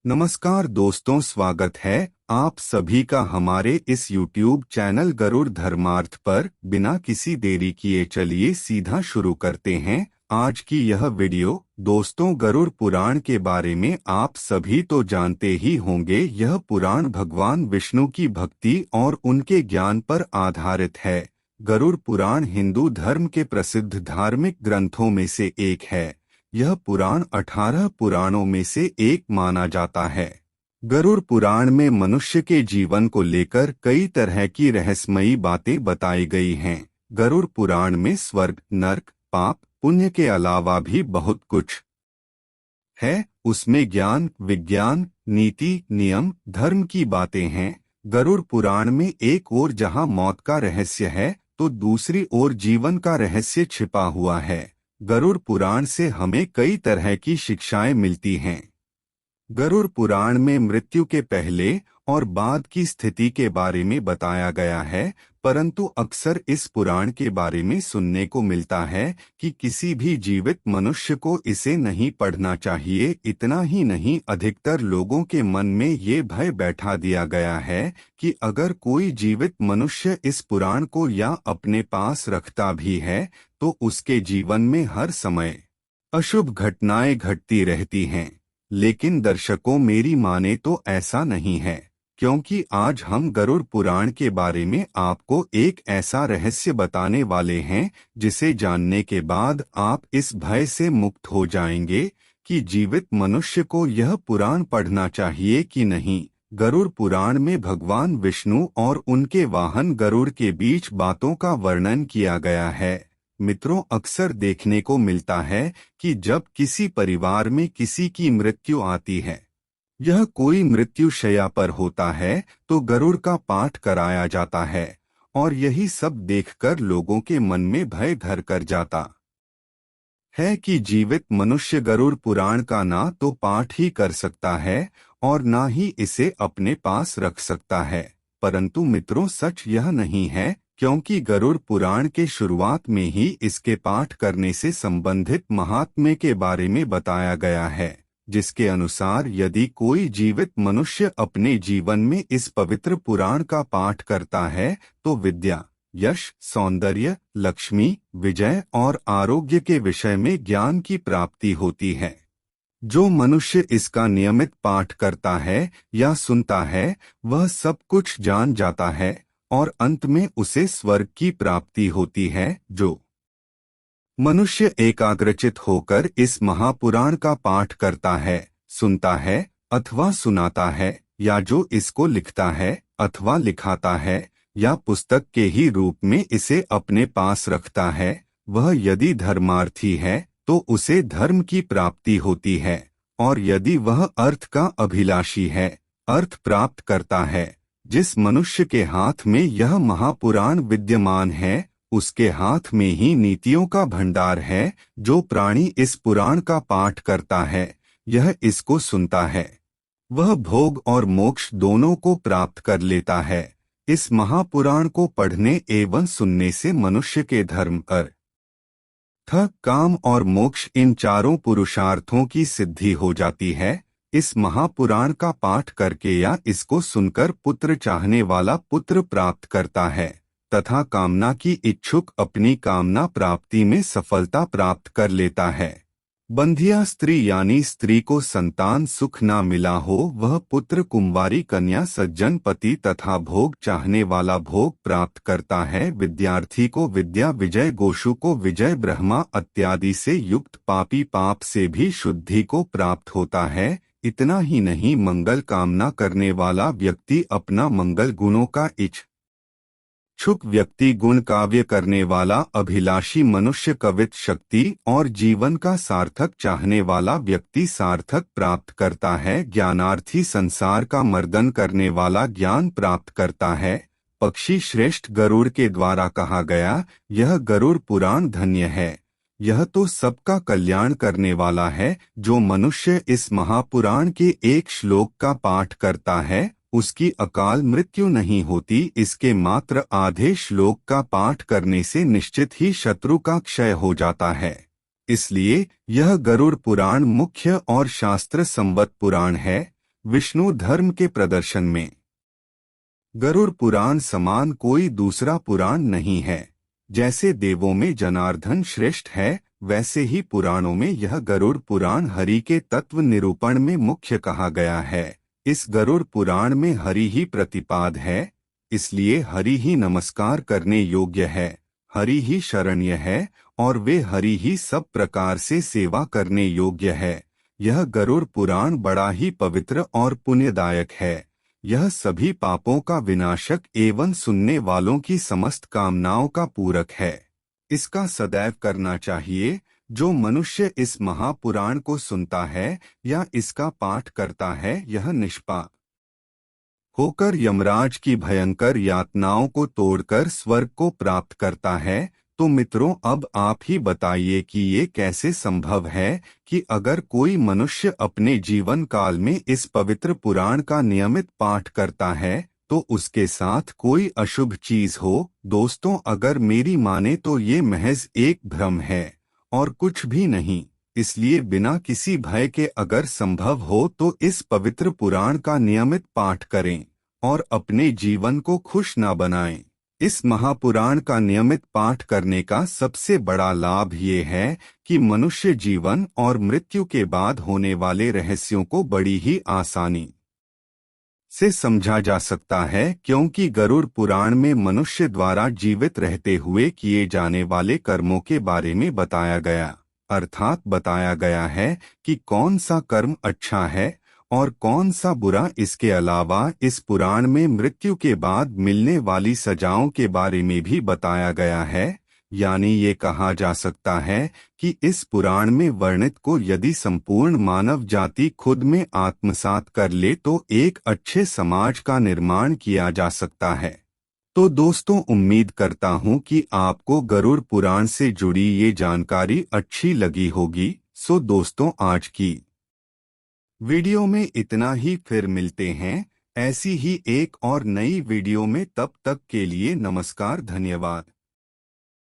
नमस्कार दोस्तों, स्वागत है आप सभी का हमारे इस YouTube चैनल गरुड़ धर्मार्थ पर। बिना किसी देरी किए चलिए सीधा शुरू करते हैं आज की यह वीडियो। दोस्तों, गरुड़ पुराण के बारे में आप सभी तो जानते ही होंगे। यह पुराण भगवान विष्णु की भक्ति और उनके ज्ञान पर आधारित है। गरुड़ पुराण हिंदू धर्म के प्रसिद्ध धार्मिक ग्रंथों में से एक है। यह पुराण 18 पुराणों में से एक माना जाता है। गरुड़ पुराण में मनुष्य के जीवन को लेकर कई तरह की रहस्यमयी बातें बताई गई हैं। गरुड़ पुराण में स्वर्ग, नरक, पाप, पुण्य के अलावा भी बहुत कुछ है। उसमें ज्ञान, विज्ञान, नीति, नियम, धर्म की बातें हैं। गरुड़ पुराण में एक ओर जहां मौत का रहस्य है, तो दूसरी ओर जीवन का रहस्य छिपा हुआ है। गरुड़ पुराण से हमें कई तरह की शिक्षाएं मिलती हैं। गरुड़ पुराण में मृत्यु के पहले और बाद की स्थिति के बारे में बताया गया है, परंतु अक्सर इस पुराण के बारे में सुनने को मिलता है कि किसी भी जीवित मनुष्य को इसे नहीं पढ़ना चाहिए। इतना ही नहीं, अधिकतर लोगों के मन में ये भय बैठा दिया गया है कि अगर कोई जीवित मनुष्य इस पुराण को या अपने पास रखता भी है तो उसके जीवन में हर समय अशुभ घटनाएं घटती रहती हैं। लेकिन दर्शकों, मेरी माने तो ऐसा नहीं है, क्योंकि आज हम गरुड़ पुराण के बारे में आपको एक ऐसा रहस्य बताने वाले हैं जिसे जानने के बाद आप इस भय से मुक्त हो जाएंगे कि जीवित मनुष्य को यह पुराण पढ़ना चाहिए कि नहीं। गरुड़ पुराण में भगवान विष्णु और उनके वाहन गरुड़ के बीच बातों का वर्णन किया गया है। मित्रों, अक्सर देखने को मिलता है कि जब किसी परिवार में किसी की मृत्यु आती है, यह कोई मृत्यु शैया पर होता है, तो गरुड़ का पाठ कराया जाता है और यही सब देखकर लोगों के मन में भय घर कर जाता है कि जीवित मनुष्य गरुड़ पुराण का ना तो पाठ ही कर सकता है और ना ही इसे अपने पास रख सकता है। परंतु मित्रों, सच यह नहीं है, क्योंकि गरुड़ पुराण के शुरुआत में ही इसके पाठ करने से संबंधित महात्म्य के बारे में बताया गया है, जिसके अनुसार यदि कोई जीवित मनुष्य अपने जीवन में इस पवित्र पुराण का पाठ करता है तो विद्या, यश, सौंदर्य, लक्ष्मी, विजय और आरोग्य के विषय में ज्ञान की प्राप्ति होती है। जो मनुष्य इसका नियमित पाठ करता है या सुनता है, वह सब कुछ जान जाता है और अंत में उसे स्वर्ग की प्राप्ति होती है। जो मनुष्य एकाग्रचित होकर इस महापुराण का पाठ करता है, सुनता है अथवा सुनाता है, या जो इसको लिखता है अथवा लिखाता है, या पुस्तक के ही रूप में इसे अपने पास रखता है, वह यदि धर्मार्थी है तो उसे धर्म की प्राप्ति होती है, और यदि वह अर्थ का अभिलाषी है, अर्थ प्राप्त करता है। जिस मनुष्य के हाथ में यह महापुराण विद्यमान है, उसके हाथ में ही नीतियों का भंडार है। जो प्राणी इस पुराण का पाठ करता है, यह इसको सुनता है, वह भोग और मोक्ष दोनों को प्राप्त कर लेता है। इस महापुराण को पढ़ने एवं सुनने से मनुष्य के धर्म, अर्थ, काम और मोक्ष, इन चारों पुरुषार्थों की सिद्धि हो जाती है। इस महापुराण का पाठ करके या इसको सुनकर पुत्र चाहने वाला पुत्र प्राप्त करता है तथा कामना की इच्छुक अपनी कामना प्राप्ति में सफलता प्राप्त कर लेता है। बंधिया स्त्री यानी स्त्री को संतान सुख ना मिला हो, वह पुत्र कुंवारी कन्या सज्जन पति तथा भोग चाहने वाला भोग प्राप्त करता है। विद्यार्थी को विद्या, विजय गोषु को विजय, ब्रह्मा इत्यादि से युक्त पापी पाप से भी शुद्धि को प्राप्त होता है। इतना ही नहीं, मंगल कामना करने वाला व्यक्ति अपना मंगल गुणों का इच्छुक व्यक्ति, गुण काव्य करने वाला अभिलाषी मनुष्य कवित शक्ति और जीवन का सार्थक चाहने वाला व्यक्ति सार्थक प्राप्त करता है। ज्ञानार्थी संसार का मर्दन करने वाला ज्ञान प्राप्त करता है। पक्षी श्रेष्ठ गरुड़ के द्वारा कहा गया, यह गरुड़ पुराण धन्य है, यह तो सबका कल्याण करने वाला है। जो मनुष्य इस महापुराण के एक श्लोक का पाठ करता है, उसकी अकाल मृत्यु नहीं होती। इसके मात्र आधे श्लोक का पाठ करने से निश्चित ही शत्रु का क्षय हो जाता है। इसलिए यह गरुड़ पुराण मुख्य और शास्त्र संबद्ध पुराण है। विष्णु धर्म के प्रदर्शन में गरुड़ पुराण समान कोई दूसरा पुराण नहीं है। जैसे देवों में जनार्दन श्रेष्ठ है, वैसे ही पुराणों में यह गरुड़ पुराण हरि के तत्व निरूपण में मुख्य कहा गया है। इस गरुड़ पुराण में हरि ही प्रतिपाद है, इसलिए हरि ही नमस्कार करने योग्य है, हरि ही शरण्य है और वे हरि ही सब प्रकार से सेवा करने योग्य है। यह गरुड़ पुराण बड़ा ही पवित्र और पुण्यदायक है। यह सभी पापों का विनाशक एवं सुनने वालों की समस्त कामनाओं का पूरक है। इसका सदैव करना चाहिए। जो मनुष्य इस महापुराण को सुनता है या इसका पाठ करता है, यह निष्पाप होकर यमराज की भयंकर यातनाओं को तोड़कर स्वर्ग को प्राप्त करता है। तो मित्रों, अब आप ही बताइए कि ये कैसे संभव है कि अगर कोई मनुष्य अपने जीवन काल में इस पवित्र पुराण का नियमित पाठ करता है तो उसके साथ कोई अशुभ चीज हो। दोस्तों, अगर मेरी माने तो ये महज एक भ्रम है और कुछ भी नहीं। इसलिए बिना किसी भय के अगर संभव हो तो इस पवित्र पुराण का नियमित पाठ करें और अपने जीवन को खुश न बनाएं। इस महापुराण का नियमित पाठ करने का सबसे बड़ा लाभ ये है कि मनुष्य जीवन और मृत्यु के बाद होने वाले रहस्यों को बड़ी ही आसानी से समझा जा सकता है, क्योंकि गरुड़ पुराण में मनुष्य द्वारा जीवित रहते हुए किए जाने वाले कर्मों के बारे में बताया गया, अर्थात बताया गया है कि कौन सा कर्म अच्छा है और कौन सा बुरा। इसके अलावा इस पुराण में मृत्यु के बाद मिलने वाली सजाओं के बारे में भी बताया गया है। यानी ये कहा जा सकता है कि इस पुराण में वर्णित को यदि संपूर्ण मानव जाति खुद में आत्मसात कर ले तो एक अच्छे समाज का निर्माण किया जा सकता है। तो दोस्तों, उम्मीद करता हूँ कि आपको गरुड़ पुराण से जुड़ी ये जानकारी अच्छी लगी होगी। सो दोस्तों, आज की वीडियो में इतना ही। फिर मिलते हैं ऐसी ही एक और नई वीडियो में। तब तक के लिए नमस्कार, धन्यवाद।